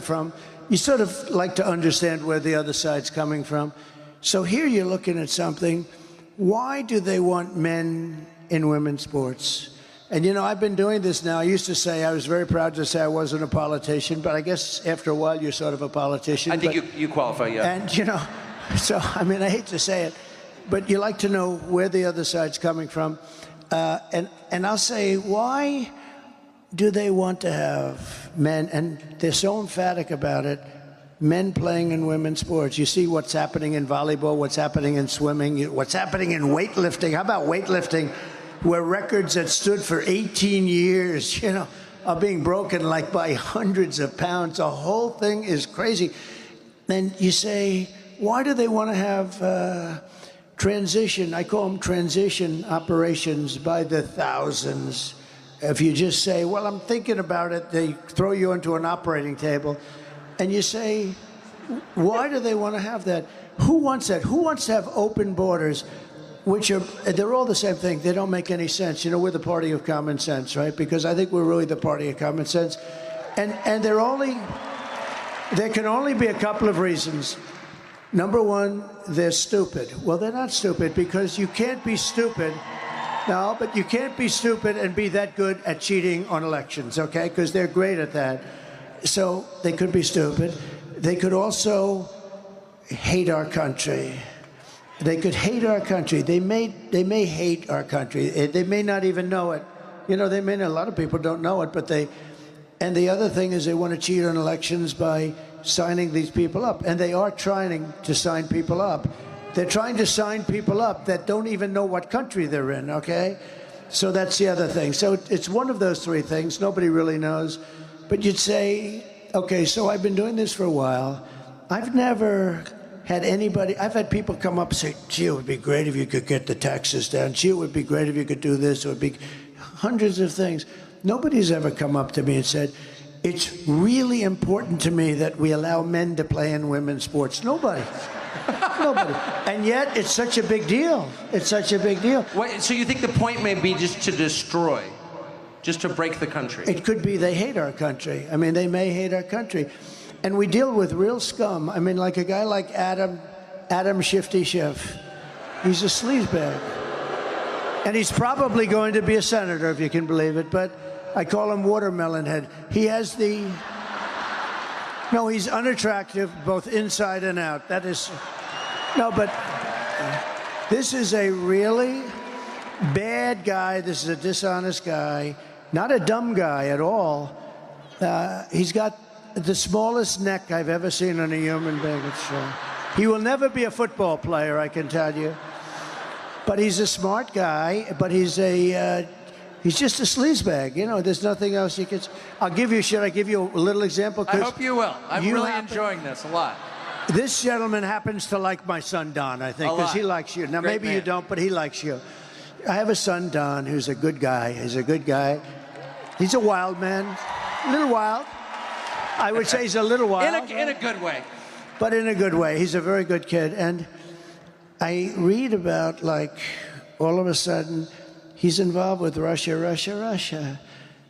from. You sort of like to understand where the other side's coming from. So here you're looking at something. Why do they want men in women's sports? And, you know, I've been doing this now. I used to say, I was very proud to say I wasn't a politician, but I guess after a while you're sort of a politician. I think you qualify, yeah. And, you know, so, I mean, I hate to say it, but you like to know where the other side's coming from. And I'll say, why do they want to have men, and they're so emphatic about it, men playing in women's sports? You see what's happening in volleyball, what's happening in swimming, what's happening in weightlifting. How about weightlifting, where records that stood for 18 years, you know, are being broken like by hundreds of pounds. The whole thing is crazy. Then you say, why do they want to have transition? I call them transition operations by the thousands. If you just say, well, I'm thinking about it, they throw you into an operating table. And you say, why do they want to have that? Who wants that? Who wants to have open borders, which are, they're all the same thing. They don't make any sense. You know, we're the party of common sense, right? Because I think we're really the party of common sense. And there can only be a couple of reasons. Number one, they're stupid. Well, they're not stupid, because you can't be stupid. No, but you can't be stupid and be that good at cheating on elections, okay? Because they're great at that. So they could be stupid. They could also hate our country. They could hate our country. They may hate our country. They may not even know it. You know, they may not, a lot of people don't know it, but they, and the other thing is they want to cheat on elections by signing these people up. And they are trying to sign people up. They're trying to sign people up that don't even know what country they're in, okay? So that's the other thing. So it's one of those three things. Nobody really knows. But you'd say, okay, so I've been doing this for a while. I've never had anybody, I've had people come up and say, gee, it would be great if you could get the taxes down. Gee, it would be great if you could do this. It would be hundreds of things. Nobody's ever come up to me and said, it's really important to me that we allow men to play in women's sports. Nobody. Nobody. And yet, it's such a big deal. It's such a big deal. Wait, so you think the point may be just to destroy, just to break the country? It could be they hate our country. I mean, they may hate our country. And we deal with real scum. I mean, like a guy like Adam Shifty Schiff. He's a sleazebag. And he's probably going to be a senator, if you can believe it. But I call him Watermelon Head. He has the... No, he's unattractive, both inside and out. That is... No, but this is a really bad guy. This is a dishonest guy. Not a dumb guy at all. He's got the smallest neck I've ever seen on a human being. He will never be a football player, I can tell you. But he's a smart guy, but he's just a sleazebag. You know, there's nothing else you can... I'll give you, should I give you a little example? I hope you will. I'm really enjoying this a lot. This gentleman happens to like my son, Don, I think, because he likes you. Now, maybe you don't, but he likes you. I have a son, Don, who's a good guy. He's a good guy. He's a wild man. A little wild. I would say he's a little wild. In a good way. But in a good way. He's a very good kid. And I read about, like, all of a sudden, he's involved with Russia.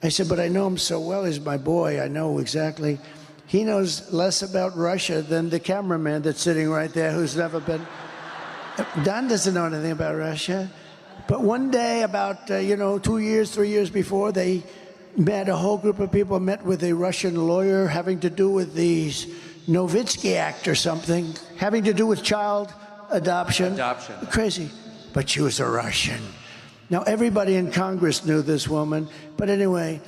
I said, but I know him so well. He's my boy. I know exactly. He knows less about Russia than the cameraman that's sitting right there who's never been. Don doesn't know anything about Russia. But one day, about, 3 years before, they met, a whole group of people met with a Russian lawyer having to do with the Nowitzki Act or something, having to do with child adoption. Crazy. But she was a Russian. Now, everybody in Congress knew this woman. But anyway,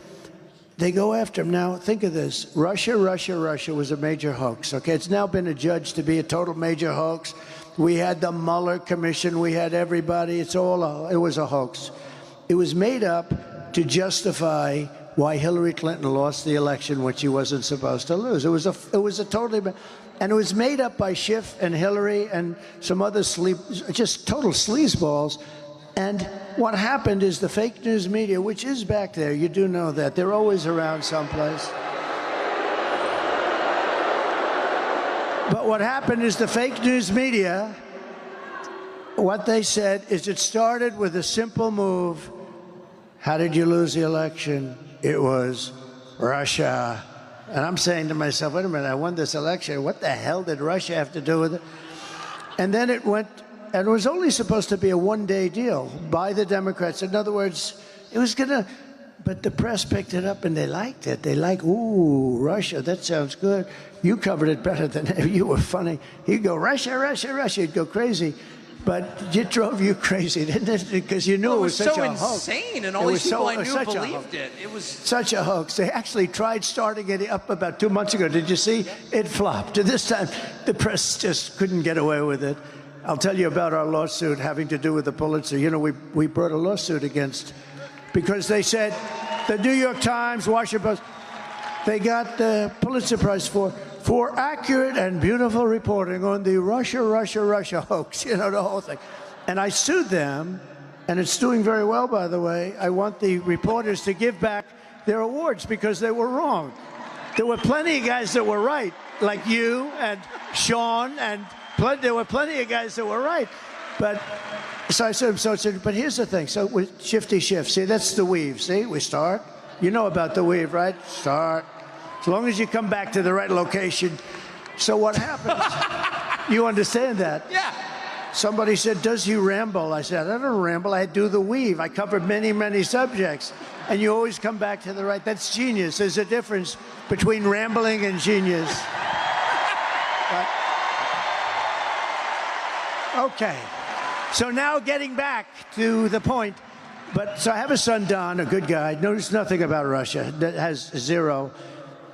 they go after him. Now, think of this. Russia was a major hoax, okay? It's now been adjudged to be a total major hoax. We had the Mueller Commission. We had everybody. It was a hoax. It was made up to justify why Hillary Clinton lost the election, which she wasn't supposed to lose. It was a totally... And it was made up by Schiff and Hillary and some other just total sleazeballs. And what happened is the fake news media, which is back there, you do know that. They're always around someplace. But what happened is the fake news media, what they said is it started with a simple move. How did you lose the election? It was Russia. And I'm saying to myself, wait a minute, I won this election. What the hell did Russia have to do with it? And then it went, and it was only supposed to be a one-day deal by the Democrats. In other words, it was going to, but the press picked it up and they liked it. They like, ooh, Russia, that sounds good. You covered it better than you were funny. You'd go, Russia, Russia, Russia. You'd go crazy. But it drove you crazy, didn't it? Because you knew it was such a hoax. It was so insane, and all these people I knew believed it. It was such a hoax. They actually tried starting it up about 2 months ago. Did you see? It flopped. This time, the press just couldn't get away with it. I'll tell you about our lawsuit having to do with the Pulitzer. You know, we brought a lawsuit against, because they said the New York Times, Washington Post, they got the Pulitzer Prize for accurate and beautiful reporting on the Russia hoax, you know, the whole thing. And I sued them, and it's doing very well, by the way. I want the reporters to give back their awards because they were wrong. There were plenty of guys that were right, like you and Sean, and there were plenty of guys that were right. But so I said, but here's the thing. So with shifty shift, see, that's the weave. See, we start. You know about the weave, right? Start. As long as you come back to the right location. So what happens? You understand that? Yeah. Somebody said, does he ramble? I said, I don't ramble. I do the weave. I cover many, many subjects. And you always come back to the right. That's genius. There's a difference between rambling and genius. But, okay. So now getting back to the point. But so I have a son, Don, a good guy, knows nothing about Russia, that has zero.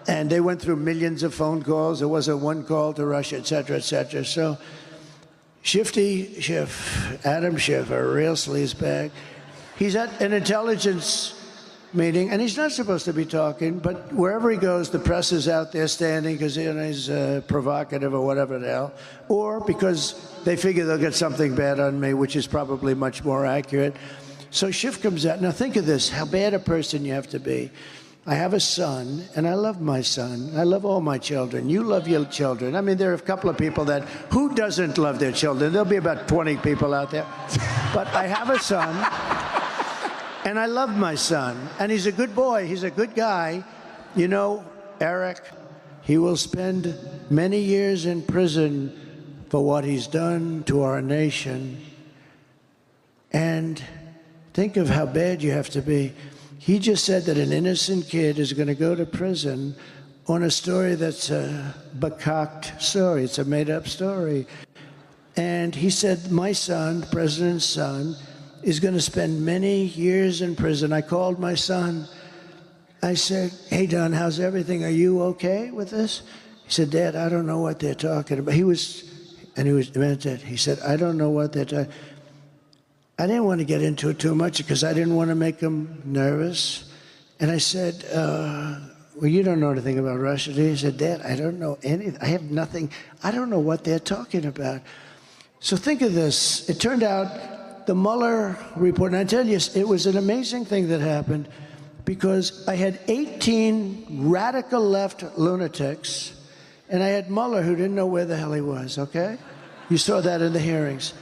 And they went through millions of phone calls. There wasn't one call to Russia, et cetera, et cetera. So Shifty Schiff, Adam Schiff, a real sleazebag, he's at an intelligence meeting, and he's not supposed to be talking, but wherever he goes, the press is out there standing because he's provocative or whatever the hell, or because they figure they'll get something bad on me, which is probably much more accurate. So Schiff comes out. Now think of this, how bad a person you have to be. I have a son, and I love my son. I love all my children. You love your children. I mean, there are a couple of people that, who doesn't love their children? There'll be about 20 people out there. But I have a son, and I love my son. And he's a good boy. He's a good guy. You know, Eric, he will spend many years in prison for what he's done to our nation. And think of how bad you have to be. He just said that an innocent kid is going to go to prison on a story that's a becocked story. It's a made-up story. And he said, my son, the president's son, is going to spend many years in prison. I called my son. I said, hey, Don, how's everything? Are you okay with this? He said, Dad, I don't know what they're talking about. He meant it. He said, I don't know what they're talking. I didn't want to get into it too much because I didn't want to make him nervous. And I said, well, you don't know anything about Russia, do you? He said, Dad, I don't know anything. I have nothing. I don't know what they're talking about. So think of this. It turned out the Mueller report, and I tell you, it was an amazing thing that happened because I had 18 radical left lunatics, and I had Mueller who didn't know where the hell he was, okay? You saw that in the hearings.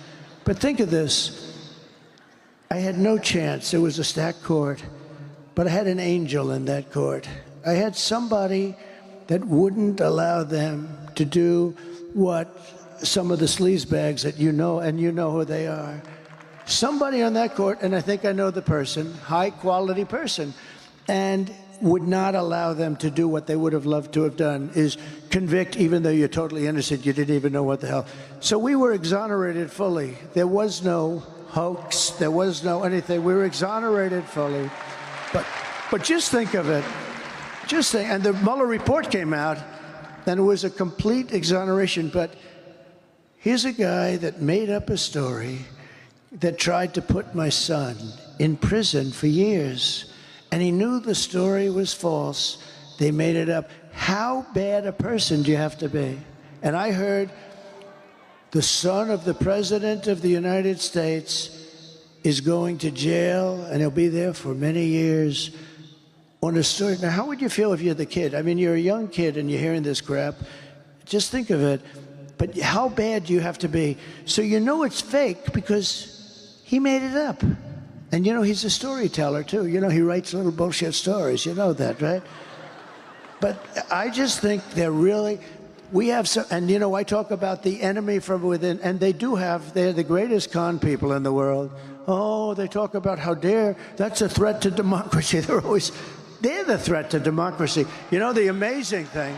But think of this. I had no chance. It was a stacked court, but I had an angel in that court. I had somebody that wouldn't allow them to do what some of the sleazebags that you know, and you know who they are. Somebody on that court, and I think I know the person, high-quality person, and would not allow them to do what they would have loved to have done, is convict even though you're totally innocent, you didn't even know what the hell. So we were exonerated fully. There was no hoax. There was no anything. We were exonerated fully. But just think of it. Just think. And the Mueller report came out, and it was a complete exoneration. But here's a guy that made up a story that tried to put my son in prison for years. And he knew the story was false. They made it up. How bad a person do you have to be? And I heard the son of the President of the United States is going to jail, and he'll be there for many years on a story. Now, how would you feel if you're the kid? I mean, you're a young kid, and you're hearing this crap. Just think of it. But how bad do you have to be? So you know it's fake because he made it up. And, you know, he's a storyteller, too. You know, he writes little bullshit stories. You know that, right? But I just think they're really, we have some, and you know, I talk about the enemy from within, and they do have, they're the greatest con people in the world. Oh, they talk about how dare, that's a threat to democracy. They're the threat to democracy. You know, the amazing thing,